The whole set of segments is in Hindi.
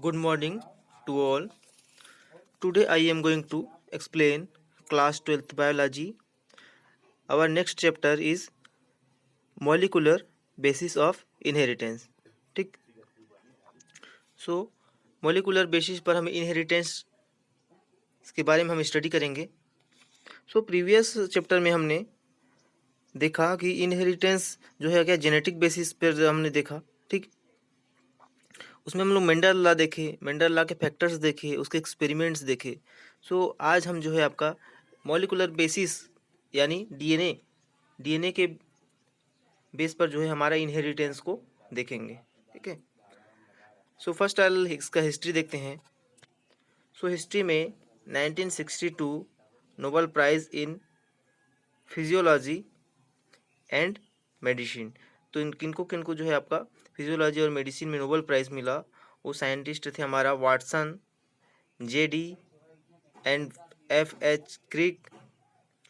Good morning to all. Today I am going to explain class 12th biology. Our next chapter is molecular basis of inheritance. ठीक. So molecular basis पर हम inheritance के बारे में हम स्टडी करेंगे. So प्रीवियस चैप्टर में हमने देखा कि इनहेरिटेंस जो है क्या जेनेटिक बेसिस पर हमने देखा. ठीक. उसमें हम लोग मेंडल लॉ देखे, मेंडल लॉ के फैक्टर्स देखे, उसके एक्सपेरिमेंट्स देखे. सो आज हम जो है आपका मॉलिकुलर बेसिस यानी डीएनए के बेस पर जो है हमारा इनहेरिटेंस को देखेंगे. ठीक है. सो फर्स्ट इसका हिस्ट्री देखते हैं. सो हिस्ट्री में 1962 Nobel prize in physiology and medicine. तो किनको जो है आपका फिजियोलॉजी और मेडिसिन में नोबेल प्राइज़ मिला. वो साइंटिस्ट थे हमारा Watson, J D and F H. Crick.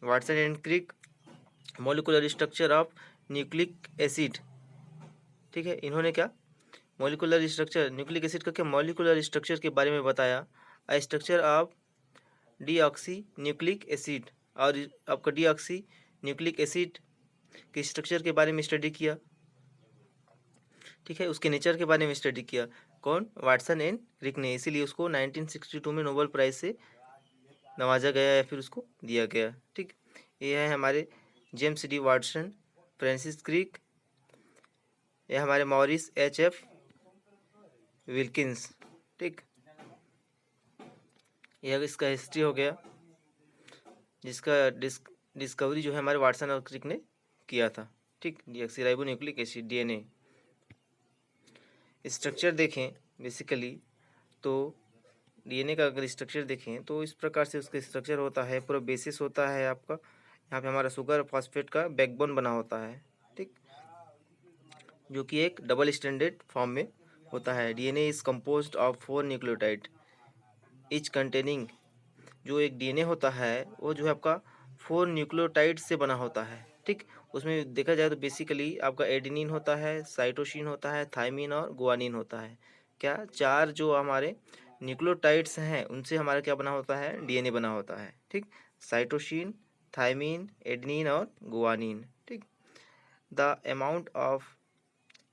Watson and Crick. Molecular structure of nucleic acid. ठीक है. इन्होंने क्या मॉलिकुलर स्ट्रक्चर न्यूक्लिक एसिड का क्या मॉलिकुलर स्ट्रक्चर के बारे में बताया. Structure of deoxy nucleic acid. और आपका डीऑक्सी न्यूक्लिक एसिड के स्ट्रक्चर के बारे में स्टडी किया. ठीक है. उसके नेचर के बारे में स्टडी किया. कौन? वाटसन एंड क्रिक ने. इसीलिए उसको 1962 में नोबेल प्राइज़ से नवाजा गया या फिर उसको दिया गया. ठीक. ये है हमारे James D Watson, Francis Crick, ये हमारे मॉरिस एच.एफ. विल्किंस. ठीक. यह इसका हिस्ट्री हो गया, जिसका डिस्कवरी जो है हमारे वाटसन और क्रिक ने किया था. ठीक. डीऑक्सीराइबोन्यूक्लिक एसिड डीएनए स्ट्रक्चर देखें बेसिकली, तो डीएनए का अगर स्ट्रक्चर देखें तो इस प्रकार से उसका स्ट्रक्चर होता है. पूरा बेसिस होता है आपका. यहाँ पे हमारा शुगर फॉस्फेट का बैकबोन बना होता है. ठीक. जो कि एक डबल स्टैंडर्ड फॉर्म में होता है. DNA is composed of 4 nucleotide each containing. जो एक डीएनए होता है वो जो है आपका 4 न्यूक्लियोटाइड से बना होता है. ठीक. उसमें देखा जाए तो बेसिकली आपका एडेनिन होता है, साइटोसिन होता है, थायमिन और गुआनिन होता है. क्या 4 जो हमारे न्यूक्लियोटाइड्स हैं उनसे हमारा क्या बना होता है? डीएनए बना होता है. ठीक. साइटोसिन, थायमिन, एडेनिन और गुआनिन. ठीक. The amount of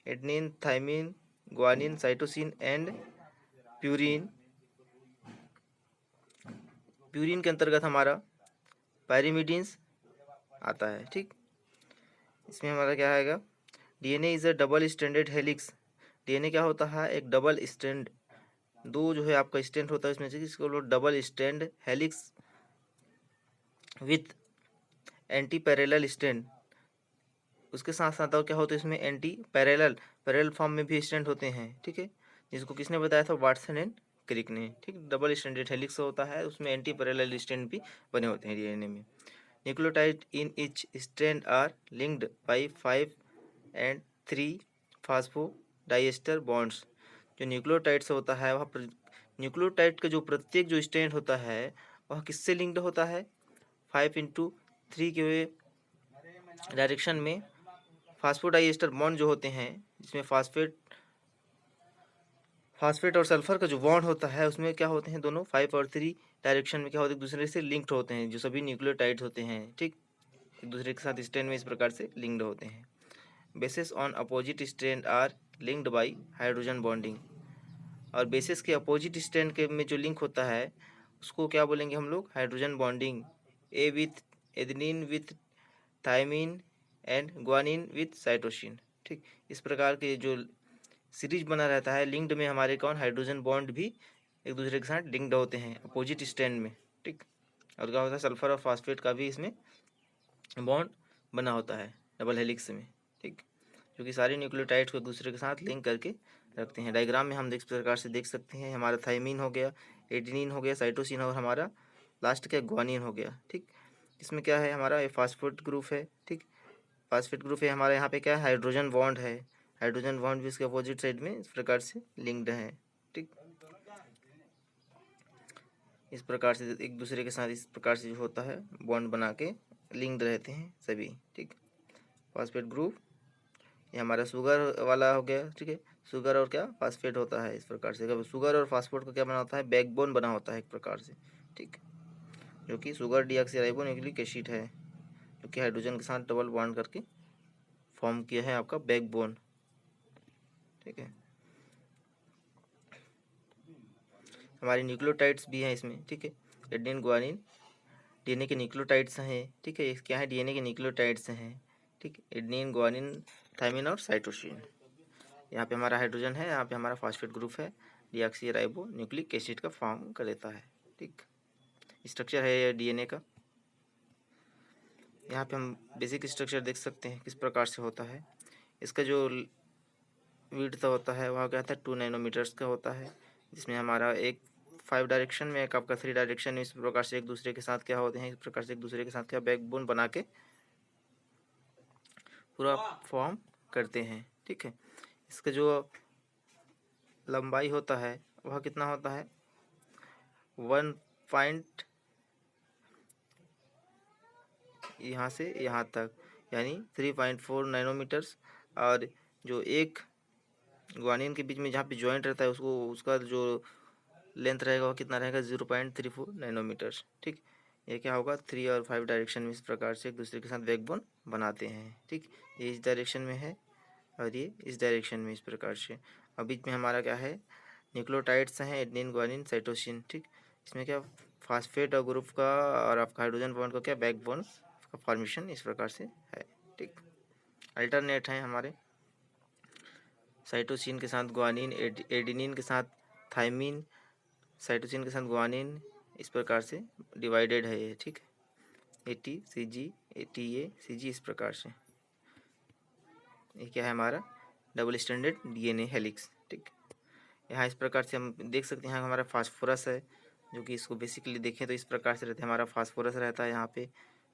adenine, thymine, guanine, cytosine and purine. Purine के अंतर्गत हमारा पायरिमिडीन्स आता है. ठीक. इसमें हमारा क्या आएगा? DNA is a double standard helix. DNA क्या होता है? एक डबल स्टैंड. दो जो है आपका स्टैंड होता है इसमें से, इसको लोग double stand helix with anti parallel stand. उसके साथ साथ और क्या होता है इसमें? एंटी पैरेलल फॉर्म में भी स्टैंड होते हैं. ठीक है. जिसको किसने बताया था? वाटसन एंड क्रिक ने. ठीक. डबल स्टैंडर्ड हेलिक्स होता है, उसमें एंटी पैरेलल स्टैंड भी बने होते हैं डीएनए में. Nucleotide in each strand are linked by 5 and 3 phosphodiester bonds. जो न्यूक्लियोटाइड्स होता है वह न्यूक्लियोटाइड का जो प्रत्येक जो स्ट्रैंड होता है वह किससे लिंक्ड होता है? 5x3 के डायरेक्शन में फास्फोडाइएस्टर बॉन्ड जो होते हैं, जिसमें फास्फेट और सल्फर का जो बॉन्ड होता है उसमें क्या होते हैं? दोनों 5 और 3 डायरेक्शन में क्या होते हैं? एक दूसरे से लिंक्ड होते हैं. जो सभी न्यूक्लियोटाइड्स होते हैं, ठीक, एक दूसरे के साथ स्ट्रैंड में इस प्रकार से लिंक्ड होते हैं. Bases on opposite strand are linked by hydrogen bonding. और बेसिस के अपोजिट स्ट्रैंड के में जो लिंक होता है उसको क्या बोलेंगे हम लोग? Hydrogen bonding. A with adenine with thymine and guanine with cytosine. ठीक. इस प्रकार के जो सीरीज बना रहता है लिंक्ड में हमारे कौन? हाइड्रोजन बॉन्ड भी एक दूसरे के साथ लिंक्ड होते हैं अपोजिट स्ट्रैंड में. ठीक. और क्या होता है? सल्फर और फास्फेट का भी इसमें बॉन्ड बना होता है डबल हेलिक्स में. ठीक. जो कि सारे न्यूक्लियोटाइड्स को एक दूसरे के साथ लिंक करके रखते हैं. डायग्राम में हम इस प्रकार से देख सकते हैं. हमारा थायमिन हो गया, एडेनिन हो गया, साइटोसिन और हमारा लास्ट क्या? गुआनिन हो गया. ठीक. इसमें क्या है? हमारा फास्फेट ग्रुप है. ठीक. फास्फेट ग्रुप है हमारा. यहाँ पे क्या है? हाइड्रोजन बॉन्ड है. हाइड्रोजन बॉन्ड भी इसके अपोजिट साइड में इस प्रकार से लिंक्ड है. ठीक. इस प्रकार से एक दूसरे के साथ इस प्रकार से जो होता है बॉन्ड बना के लिंक्ड रहते हैं सभी. ठीक. फास्फेट ग्रुप ये हमारा शुगर वाला हो गया. ठीक है. शुगर और क्या फास्फेट होता है इस प्रकार से। शुगर और फास्फेट को क्या बना होता है, बैकबोन बना होता है एक प्रकार से, ठीक, जो कि शुगर डीऑक्सीराइबो न्यूक्लिक एसिड है, जो कि हाइड्रोजन के साथ डबल बॉन्ड करके फॉर्म किया है आपका बैकबोन, ठीक है। हमारे न्यूक्लियोटाइड्स भी हैं इसमें, ठीक है, एडेनिन ग्वानिन डीएनए के न्यूक्लियोटाइड्स हैं, ठीक है। ये क्या है, डीएनए के न्यूक्लियोटाइड्स हैं, ठीक, एडेनिन ग्वानिन थायमिन और साइटोसिन। यहाँ पे हमारा हाइड्रोजन है, यहाँ पे हमारा फास्फेट ग्रुप है, डीऑक्सीराइबो न्यूक्लिक एसिड का फॉर्म कर लेता है, ठीक। स्ट्रक्चर है ये डीएनए का। यहाँ पे हम बेसिक स्ट्रक्चर देख सकते हैं किस प्रकार से होता है। इसका जो विड्थ होता है वह क्या था 2 नैनोमीटर्स का होता है, जिसमें हमारा एक 5 डायरेक्शन में, एक आपका 3 डायरेक्शन में, इस प्रकार से एक दूसरे के साथ क्या होते हैं, इस प्रकार से एक दूसरे के साथ क्या बैकबोन बना के पूरा फॉर्म करते हैं, ठीक है। इसका जो लंबाई होता है वह कितना होता है 1 पॉइंट यहाँ से यहाँ तक, यानी 3.4 नैनोमीटर्स। और जो एक ग्वानिन के बीच में जहाँ पे जॉइंट रहता है उसको, उसका जो लेंथ रहेगा वो कितना रहेगा 0.34 नैनोमीटर्स, ठीक। ये क्या होगा 3 और 5 डायरेक्शन में इस प्रकार से एक दूसरे के साथ बैकबोन बनाते हैं, ठीक। ये इस डायरेक्शन में है और ये इस डायरेक्शन में इस प्रकार से। और बीच में हमारा क्या है न्यूक्लियोटाइड्स हैं, एडेनिन ग्वानिन साइटोसिन, ठीक। इसमें क्या फास्फेट और ग्रुप का और आपका हाइड्रोजन बॉन्ड का क्या बैकबोन का फॉर्मेशन इस प्रकार से है, ठीक। अल्टरनेट हैं हमारे साइटोसिन के साथ ग्वानिन, एडेनिन के साथ थायमिन, साइटोसिन के साथ ग्वानिन, इस प्रकार से डिवाइडेड है ये, ठीक। AT CG ATA CG इस प्रकार से। ये क्या है हमारा डबल स्टैंडर्ड DNA हेलिक्स, ठीक। यहाँ इस प्रकार से हम देख सकते हैं, यहाँ हमारा फास्फोरस है, जो कि इसको बेसिकली देखें तो इस प्रकार से रहता है, हमारा फास्फोरस रहता है यहाँ पे,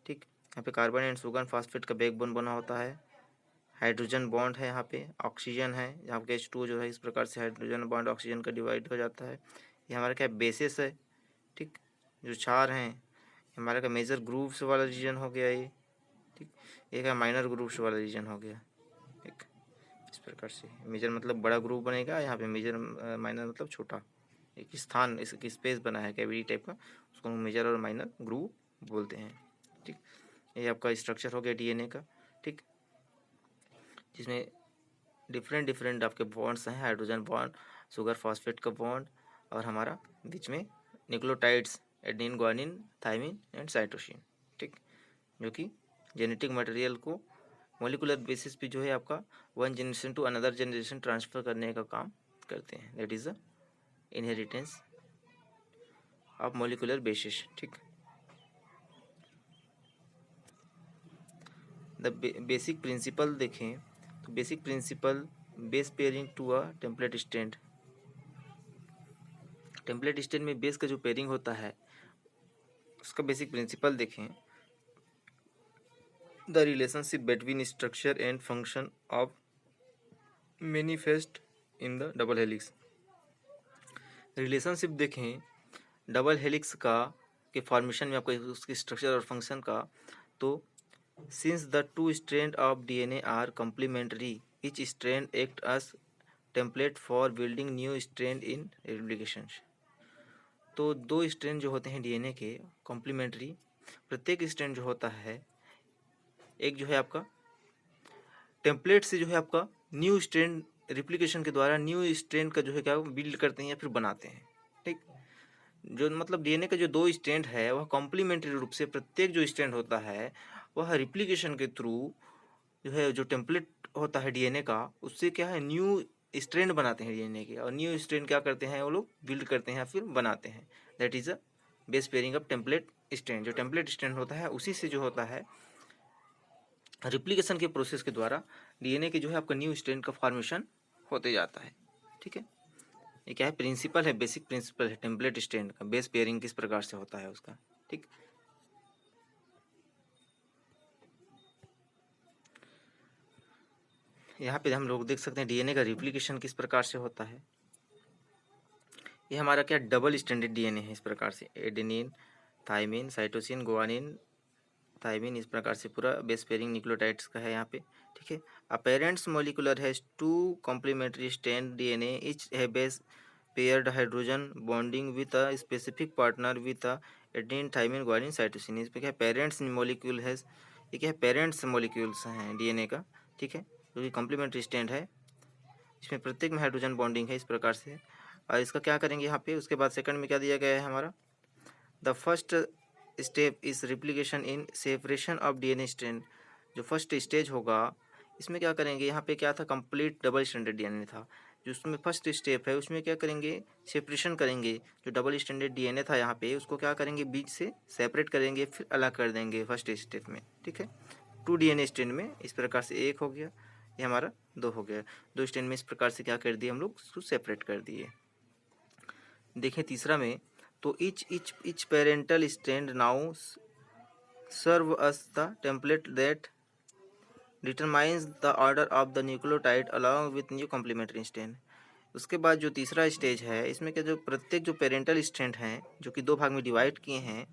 ठीक। यहाँ पे कार्बन एंड सुगन फास्फेट का बैकबोन बना होता है, हाइड्रोजन बॉन्ड है, यहाँ पे ऑक्सीजन है, यहाँ पे H2 जो है इस प्रकार से हाइड्रोजन बॉन्ड ऑक्सीजन का डिवाइड हो जाता है। ये हमारा क्या बेसिस है, ठीक, जो चार हैं हमारा का मेजर ग्रुप्स वाला रीजन हो गया ये, ठीक। ये क्या माइनर ग्रुप्स वाला रीजन हो गया, ठीक। इस प्रकार से मेजर मतलब बड़ा ग्रुप बनेगा, यहाँ पे मेजर माइनर मतलब छोटा, एक स्थान इसकी स्पेस बना है कैविटी टाइप का, उसको हम मेजर और माइनर ग्रुप बोलते हैं, ठीक। ये आपका स्ट्रक्चर हो गया डीएनए का, ठीक, जिसमें डिफरेंट डिफरेंट आपके बॉन्ड्स हैं, हाइड्रोजन बॉन्ड, शुगर फॉस्फेट का बॉन्ड, और हमारा बीच में nucleotides adenine guanine thymine and cytosine, ठीक, जो कि जेनेटिक मटेरियल को मोलिकुलर बेसिस पे जो है आपका one generation to another generation transfer करने का काम करते हैं, that is the inheritance of molecular basis, ठीक। द बेसिक प्रिंसिपल देखें तो basic principle base pairing to a template strand. Template stand में बेस का जो पेयरिंग होता है उसका बेसिक प्रिंसिपल देखें, the relationship between structure and function of manifest in the double helix. Relationship देखें डबल हेलिक्स का के फॉर्मेशन में आपको उसकी स्ट्रक्चर और फंक्शन का, तो since the two strand of DNA are complementary each strand act as template for building new strand in replication. तो दो स्ट्रैंड जो होते हैं डीएनए के कॉम्प्लीमेंट्री, प्रत्येक स्ट्रैंड जो होता है एक जो है आपका टेम्पलेट से जो है आपका न्यू स्ट्रैंड रिप्लिकेशन के द्वारा न्यू स्ट्रैंड का जो है क्या बिल्ड करते हैं या फिर बनाते हैं, ठीक। जो मतलब डीएनए का जो दो स्ट्रैंड है वह कॉम्प्लीमेंट्री रूप से प्रत्येक जो स्ट्रैंड होता है वह रिप्लिकेशन के थ्रू जो है जो टेम्पलेट होता है डीएनए का उससे क्या है न्यू स्ट्रैंड बनाते हैं डीएनए के, और न्यू स्ट्रैंड क्या करते हैं वो लोग बिल्ड करते हैं या फिर बनाते हैं, that is a base pairing of template strand. जो टेम्पलेट स्ट्रैंड होता है उसी से जो होता है रिप्लिकेशन के प्रोसेस के द्वारा डीएनए के जो है आपका न्यू स्ट्रैंड का फॉर्मेशन होते जाता है, ठीक है। ये क्या है प्रिंसिपल है, बेसिक प्रिंसिपल है टेम्पलेट स्ट्रैंड का, बेस पेयरिंग किस प्रकार से होता है उसका, ठीक। यहाँ पे हम लोग देख सकते हैं डीएनए का रिप्लिकेशन किस प्रकार से होता है। ये हमारा क्या डबल स्ट्रैंडेड डीएनए है, इस प्रकार से adenine thymine cytosine guanine thymine, इस प्रकार से पूरा बेस पेयरिंग न्यूक्लियोटाइड्स का है यहाँ पे, ठीक है। A parents molecular has two complementary strand DNA, each है base paired hydrogen bonding with a specific partner with a adenine thymine guanine cytosine. इस पे क्या है, पेरेंट्स मॉलिक्यूल है, ये क्या है, पेरेंट्स मॉलिक्यूल्स हैं डीएनए का, ठीक है, जो कि कॉम्प्लीमेंट्री स्ट्रैंड है, इसमें प्रत्येक में हाइड्रोजन बॉन्डिंग है इस प्रकार से। और इसका क्या करेंगे यहाँ पे, उसके बाद सेकंड में क्या दिया गया है हमारा, the first step is replication in separation of DNA strand. जो फर्स्ट स्टेज होगा इसमें क्या करेंगे, यहाँ पे क्या था, कंप्लीट डबल स्टैंडर्ड डीएनए था, जो उसमें फर्स्ट स्टेप है उसमें क्या करेंगे, सेपरेशन करेंगे। जो डबल स्टैंडर्ड डीएनए था यहाँ पे उसको क्या करेंगे, बीच से सेपरेट करेंगे, फिर अलग कर देंगे फर्स्ट स्टेप में, ठीक है। 2 डीएनए स्ट्रैंड में इस प्रकार से एक हो गया, ये हमारा 2 हो गया, 2 स्ट्रैंड में इस प्रकार से क्या कर दिए हम लोग, उसको सेपरेट कर दिए। देखें तीसरा में, तो each parental strand now serve as the template that determines the order of the nucleotide along with new complementary strand। उसके बाद जो तीसरा स्टेज है इसमें क्या, जो प्रत्येक जो पेरेंटल स्ट्रैंड हैं जो कि 2 भाग में डिवाइड किए हैं,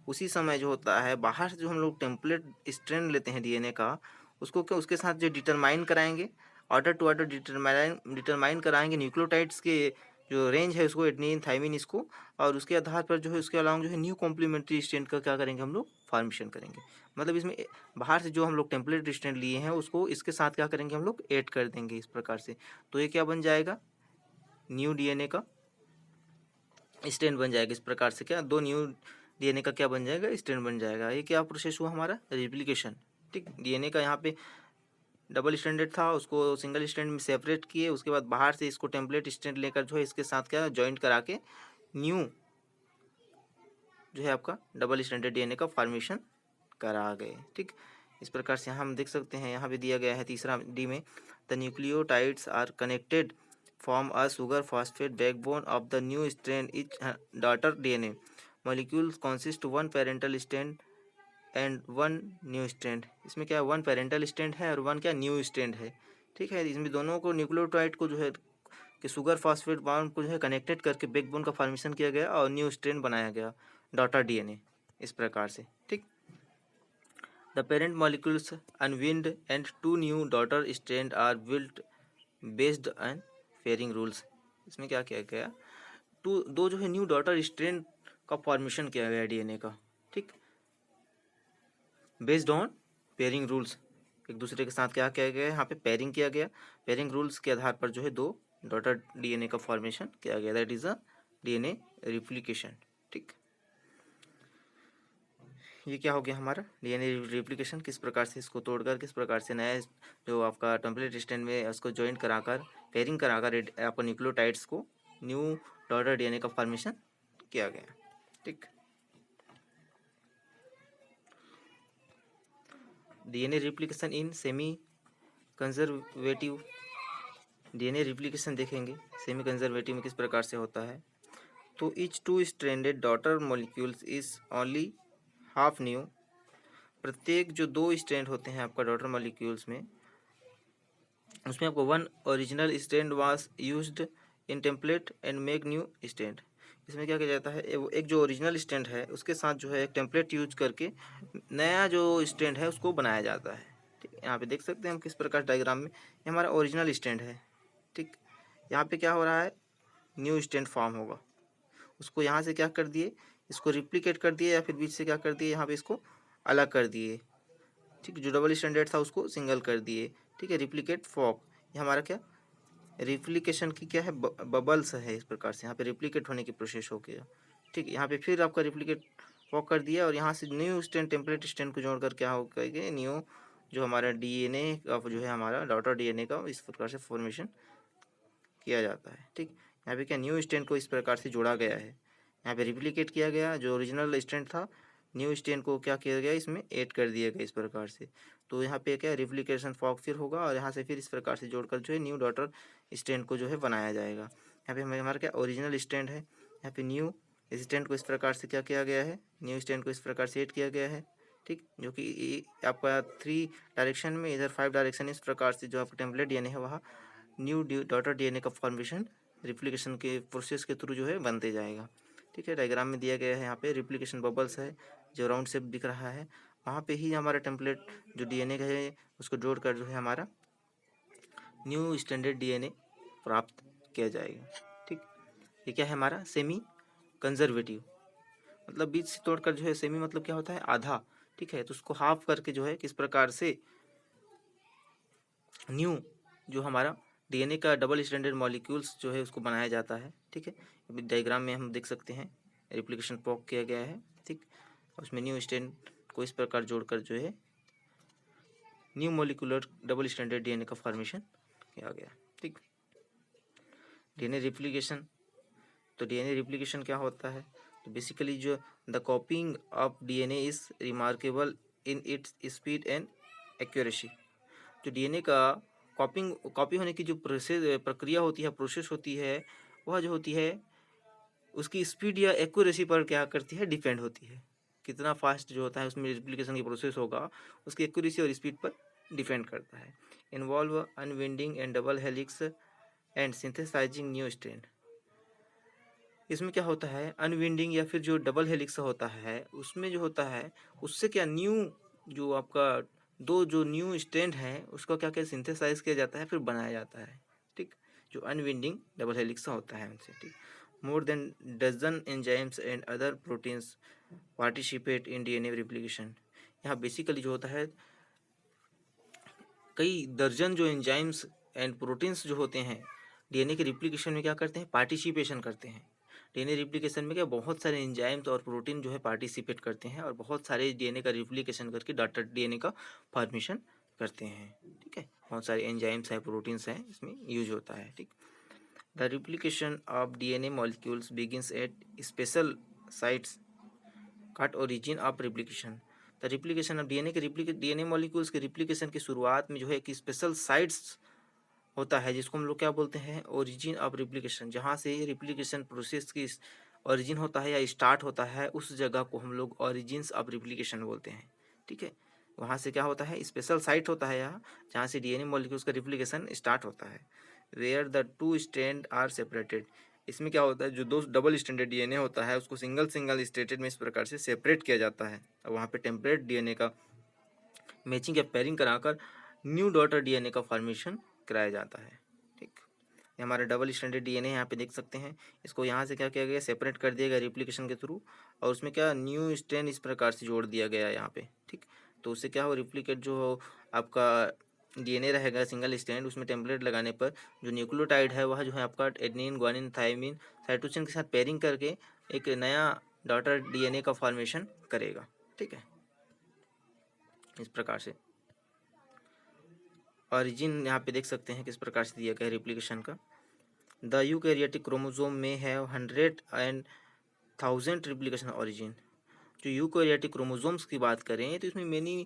उसी समय जो होता है बाहर से जो हम लोग टेम्पलेट स्ट्रैंड लेते हैं डीएनए का, उसको क्या उसके साथ जो डिटरमाइन कराएंगे, ऑर्डर टू ऑर्डर डिटरमाइन कराएंगे न्यूक्लियोटाइड्स के जो रेंज है उसको, एडेनिन थायमिन इसको, और उसके आधार पर जो है उसके अलावा जो है न्यू कॉम्प्लीमेंट्री स्ट्रैंड का क्या करेंगे हम लोग, फॉर्मेशन करेंगे। मतलब इसमें बाहर से जो हम लोग टेम्पलेट स्ट्रैंड लिए हैं उसको इसके साथ क्या करेंगे हम लोग, ऐड कर देंगे इस प्रकार से। तो ये क्या बन जाएगा, न्यू डीएनए का स्ट्रैंड बन जाएगा। इस प्रकार से क्या, 2 न्यू डीएनए का क्या बन जाएगा, स्ट्रैंड बन जाएगा। ये क्या प्रोसेस हुआ हमारा, रिप्लिकेशन, ठीक। डीएनए का यहाँ पे डबल स्टैंडर्ड था, उसको सिंगल स्टैंड में सेपरेट किए, उसके बाद बाहर से इसको टेम्पलेट स्टैंड लेकर जो है इसके साथ क्या जॉइंट करा के न्यू जो है आपका डबल स्टैंडर्ड डीएनए का फॉर्मेशन करा गए, ठीक। इस प्रकार से हम देख सकते हैं, यहाँ पे दिया गया है तीसरा डी में, the nucleotides are connected form a sugar phosphate backbone of the new strand, each daughter DNA molecules consist 1 parental strand and 1 new strand. इसमें क्या है, 1 पेरेंटल स्ट्रैंड है और 1 क्या न्यू स्ट्रैंड है, ठीक है। इसमें दोनों को न्यूक्लियोटाइड को जो है कि शुगर फॉस्फेट बॉन्ड को जो है कनेक्टेड करके बैकबोन का फॉर्मेशन किया गया और न्यू स्ट्रैंड बनाया गया, डॉटर डीएनए, इस प्रकार से, ठीक। The parent molecules unwind and 2 new daughter strand are built based on pairing rules. इसमें क्या किया गया, 2 जो है न्यू डॉटर स्ट्रैंड का फॉर्मेशन किया गया डीएनए का, ठीक, बेस्ड ऑन पेयरिंग रूल्स। एक दूसरे के साथ क्या किया गया, यहाँ पे पेयरिंग किया गया, पेयरिंग रूल्स के आधार पर जो है 2 डॉटर डीएनए का फॉर्मेशन किया गया, that is a DNA replication, ठीक। ये क्या हो गया हमारा डीएनए रिप्लिकेशन, किस प्रकार से इसको तोड़कर किस प्रकार से नया जो आपका टेम्पलेट स्टैंड में उसको ज्वाइंट कराकर पेयरिंग कराकर आपका न्यूक्लियोटाइड्स को न्यू डॉटर डीएनए का फॉर्मेशन किया गया, ठीक। DNA replication in semi conservative, DNA replication देखेंगे सेमी कंजर्वेटिव में किस प्रकार से होता है। तो each 2 stranded daughter molecules is only half new. प्रत्येक जो 2 स्ट्रैंड होते हैं आपका डॉटर मॉलिक्यूल्स में, उसमें आपको 1 original strand was used in template and make new strand. इसमें क्या किया जाता है, एक जो ओरिजिनल स्ट्रैंड है उसके साथ जो है एक टेम्पलेट यूज करके नया जो स्ट्रैंड है उसको बनाया जाता है, ठीक। यहाँ पे देख सकते हैं हम किस प्रकार डायग्राम में, ये हमारा ओरिजिनल स्ट्रैंड है, ठीक। यहाँ पे क्या हो रहा है, न्यू स्ट्रैंड फॉर्म होगा, उसको यहाँ से क्या कर दिए, इसको रिप्लिकेट कर दिए या फिर बीच से क्या कर दिए, यहाँ पे इसको अलग कर दिए, ठीक। जो डबल स्टैंडर्ड था उसको सिंगल कर दिए, ठीक है। रिप्लिकेट फॉक, ये हमारा क्या रिप्लिकेशन की क्या है, बबल्स है, इस प्रकार से यहाँ पे रिप्लिकेट होने की प्रोसेस हो गया, ठीक। यहाँ पे फिर आपका रिप्लिकेट फॉक कर दिया और यहाँ से न्यू स्टैंड टेम्पलेट स्टैंड को जोड़कर क्या हो गया, न्यू जो हमारा डीएनए का जो है हमारा डॉटर डीएनए का इस प्रकार से फॉर्मेशन किया जाता है, ठीक। यहाँ पे क्या न्यू स्ट्रैंड को इस प्रकार से जोड़ा गया है, यहाँ पे रिप्लिकेट किया गया, जो ओरिजिनल स्ट्रैंड था न्यू स्ट्रैंड को क्या किया गया, इसमें ऐड कर दिया गया इस प्रकार से। तो यहाँ पे क्या रिप्लिकेशन फॉक फिर होगा और यहाँ से फिर इस प्रकार से जोड़कर जो है न्यू डॉटर स्ट्रैंड को जो है बनाया जाएगा। यहाँ पे हमारा क्या ओरिजिनल स्ट्रैंड है, यहाँ पे न्यू स्ट्रैंड को इस प्रकार से क्या किया गया है, न्यू स्ट्रैंड को इस प्रकार से ऐड किया गया है, ठीक। जो कि आपका 3 डायरेक्शन में, इधर 5 डायरेक्शन, इस प्रकार से जो आपका टेम्पलेट डीएनए है वहाँ न्यू डॉटर डीएनए का फॉर्मेशन रिप्लिकेशन के प्रोसेस के थ्रू जो है बनते जाएगा, ठीक है। डायग्राम में दिया गया है यहाँ पे रिप्लिकेशन बबल्स है जो राउंड शेप दिख रहा है, वहाँ पे ही हमारा टेम्पलेट जो डीएनए का है उसको जोड़कर जो है हमारा न्यू स्टैंडर्ड डीएनए प्राप्त किया जाएगा। ठीक, ये क्या है हमारा सेमी कंजर्वेटिव, मतलब बीच से तोड़कर जो है, सेमी मतलब क्या होता है आधा, ठीक है, तो उसको हाफ करके जो है किस प्रकार से न्यू जो हमारा डीएनए का डबल स्टैंडर्ड मॉलिक्यूल्स जो है उसको बनाया जाता है। ठीक है, डायग्राम में हम देख सकते हैं रिप्लिकेशन पॉक किया गया है। ठीक, उसमें न्यू स्टैंड को इस प्रकार जोड़कर जो है new molecular double standard DNA का फॉर्मेशन किया गया। ठीक, डीएनए रिप्लिकेशन, तो डीएनए रिप्लिकेशन क्या होता है, तो बेसिकली जो the कॉपिंग of DNA is remarkable in its speed and accuracy. जो डीएनए का कॉपी होने की जो प्रक्रिया होती है, प्रोसेस होती है, वह जो होती है उसकी स्पीड या एक्यूरेसी पर क्या करती है, डिपेंड होती है। कितना फास्ट जो होता है उसमें रिप्लिकेशन की प्रोसेस होगा, उसकी एक्यूरेसी और स्पीड पर डिपेंड करता है। Involve unwinding and double helix and synthesizing new strand. इसमें क्या होता है, अनविंडिंग या फिर जो डबल हेलिक्स होता है उसमें जो होता है उससे क्या न्यू जो आपका दो जो न्यू स्ट्रैंड है उसका क्या क्या सिंथेसाइज किया जाता है, फिर बनाया जाता है। ठीक, जो अनविंडिंग डबल हेलिक्स होता है उनसे। ठीक, more than dozen enzymes and other proteins participate in DNA replication. यहाँ बेसिकली जो होता है कई दर्जन जो एंजाइम्स एंड प्रोटीन्स जो होते हैं डीएनए के रिप्लिकेशन में क्या करते हैं, पार्टिसिपेशन करते हैं। डीएनए रिप्लिकेशन में क्या बहुत सारे एंजाइम्स और प्रोटीन जो है पार्टिसिपेट करते हैं और बहुत सारे डीएनए का रिप्लिकेशन करके डॉटर डीएनए का फॉर्मेशन करते हैं। ठीक है, बहुत सारे एंजाइम्स हैं, प्रोटीन्स हैं, इसमें यूज होता है। ठीक, the replication of DNA molecules begins at special sites cut origin of replication. The replication of DNA के डीएनए मॉलिक्यूल्स के रिप्लिकेशन की शुरुआत में जो है कि स्पेशल साइट्स होता है जिसको हम लोग क्या बोलते हैं, ओरिजिन ऑफ रिप्लिकेशन। जहाँ से रिप्लिकेशन प्रोसेस की ओरिजिन होता है या स्टार्ट होता है उस जगह को हम लोग ओरिजिन्स ऑफ रिप्लिकेशन बोलते हैं। ठीक है, वहाँ से क्या होता है, स्पेशल साइट होता है यहाँ जहाँ से डीएनए मॉलिक्यूल्स का रिप्लिकेशन स्टार्ट होता है। Where the two strand are separated. इसमें क्या होता है, जो दो डबल स्टैंडर्ड डीएनए होता है उसको सिंगल सिंगल स्टेटेड में इस प्रकार से सेपरेट किया जाता है और वहाँ पे टेम्परेट डीएनए का मैचिंग या पेयरिंग कराकर न्यू डॉटर डीएनए का फॉर्मेशन कराया जाता है। ठीक, ये हमारा डबल स्टैंडर्ड डीएनए यहाँ पे देख सकते हैं। इसको यहाँ से क्या किया गया, सेपरेट कर दिया गया रिप्लिकेशन के थ्रू और उसमें क्या न्यू स्ट्रैंड इस प्रकार से जोड़ दिया गया है यहाँ पे। ठीक, तो उससे क्या हो, रिप्लिकेट जो हो आपका डीएनए रहेगा सिंगल स्ट्रैंड, उसमें टेम्पलेट लगाने पर जो न्यूक्लियोटाइड है वह जो है आपका एडेनिन ग्वानिन थायमिन साइटोसिन के साथ पेयरिंग करके एक नया डॉटर डीएनए का फॉर्मेशन करेगा। ठीक है, इस प्रकार से ऑरिजिन यहाँ पे देख सकते हैं किस प्रकार से दिया गया है रिप्लिकेशन का। द यूकैरियोटिक क्रोमोसोम में हैव 100 एंड 1000 रिप्लिकेशन ऑरिजिन। जो यूकैरियोटिक क्रोमोसोम्स की बात करें तो इसमें मैनी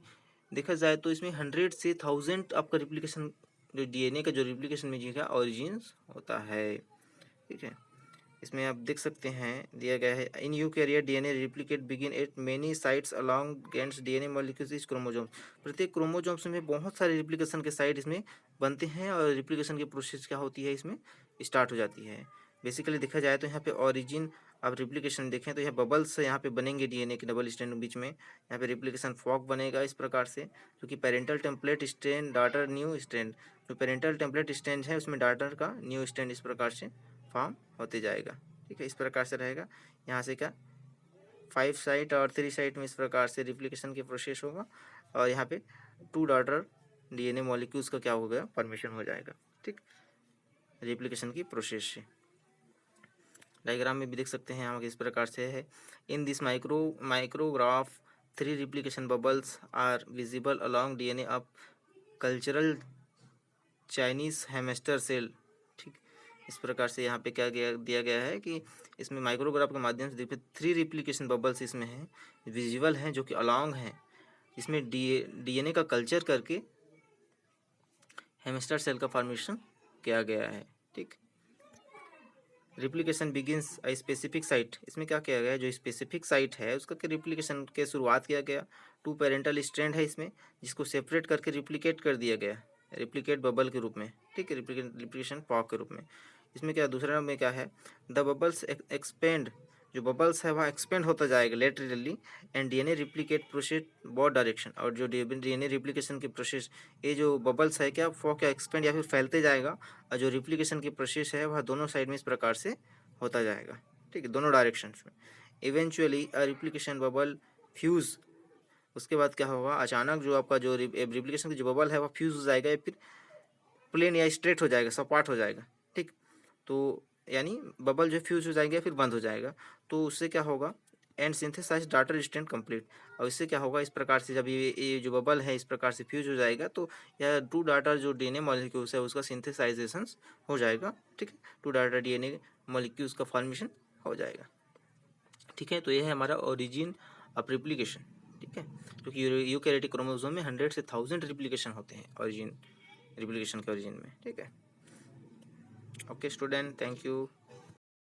देखा जाए तो इसमें 100 से 1000 आपका रिप्लिकेशन जो डीएनए का जो रिप्लिकेशन में जो ऑरिजिन्स होता है। ठीक है, इसमें आप देख सकते हैं दिया गया है, in eukaryote DNA replicate begin at many sites along giant DNA molecules इस क्रोमोसोम्स। प्रत्येक क्रोमोसोम्स में बहुत सारे रिप्लिकेशन के साइट इसमें बनते हैं और रिप्लिकेशन की प्रोसेस क्या होती है इसमें स्टार्ट हो जाती है। बेसिकली देखा जाए तो यहाँ पे ओरिजिन अब रिप्लिकेशन देखें तो यह बबल्स यहाँ पे बनेंगे डीएनए के डबल स्ट्रैंड के बीच में, यहाँ पे रिप्लिकेशन फॉक बनेगा इस प्रकार से, जो कि parental template strand daughter new strand, जो पेरेंटल टेम्पलेट स्ट्रैंड है उसमें डाटर का न्यू स्ट्रैंड इस प्रकार से फॉर्म होते जाएगा। ठीक है, इस प्रकार से रहेगा। यहाँ से क्या 5 साइट और 3 साइट में इस प्रकार से रिप्लिकेशन की प्रोसेस होगा और यहाँ पे 2 डॉटर डीएनए मॉलिक्यूल्स का क्या हो गया, फॉर्मेशन हो जाएगा। ठीक, रिप्लिकेशन की प्रोसेस से डायग्राम में भी देख सकते हैं हम इस प्रकार से है। In this micrograph 3 replication bubbles are visible along DNA of cultural Chinese hamster cell. ठीक, इस प्रकार से यहाँ पे क्या दिया गया है कि इसमें माइक्रोग्राफ के माध्यम से देखिए 3 रिप्लिकेशन बबल्स इसमें हैं, विजिबल हैं, जो कि अलॉन्ग हैं। इसमें डीएनए का कल्चर करके हेमस्टर सेल का फॉर्मेशन किया गया है। ठीक, replication begins a specific site. इसमें क्या किया गया है, जो स्पेसिफिक साइट है उसका रिप्लिकेशन के शुरुआत किया गया। 2 पेरेंटल स्ट्रैंड है इसमें जिसको सेपरेट करके रिप्लिकेट कर दिया गया, रिप्लिकेट बबल के रूप में। ठीक है, रिप्लिकेशन पॉक के रूप में। इसमें क्या दूसरा में क्या है, द बबल्स एक्सपेंड जो बबल्स है वह एक्सपेंड होता जाएगा laterally and DNA replicate process both direction. और जो डीएनए रिप्लिकेशन की प्रोसेस, ये जो बबल्स है क्या वो क्या एक्सपेंड या फिर फैलते जाएगा, और जो रिप्लिकेशन की प्रोसेस है वह दोनों साइड में इस प्रकार से होता जाएगा, ठीक है, दोनों डायरेक्शन में। इवेंचुअली अ रिप्लिकेशन बबल फ्यूज, उसके बाद क्या होगा, अचानक जो आपका जो रिप्लिकेशन की जो बबल है वह फ्यूज हो जाएगा या फिर प्लेन या स्ट्रेट हो जाएगा, सपाट हो जाएगा, ठीक। तो यानी बबल जो फ्यूज हो जाएगा फिर बंद हो जाएगा, तो उससे क्या होगा, and synthesize daughter strand complete. और इससे क्या होगा, इस प्रकार से जब ये जो बबल है इस प्रकार से फ्यूज हो जाएगा तो यह टू डाटा जो डीएनए मॉलिक्यूल्स है उसका सिंथेसाइजेशन हो जाएगा, ठीक है, टू डाटा डीएनए मॉलिक्यूल्स का फॉर्मेशन हो जाएगा, ठीक है। तो यह है हमारा ओरिजिन ऑफ रिप्लिकेशन, ठीक है, क्योंकि यूकैरियोटिक क्रोमोसोम में 100 से 1000 रिप्लिकेशन होते हैं ओरिजिन, रिप्लिकेशन के ओरिजिन में, ठीक है। Okay student, thank you.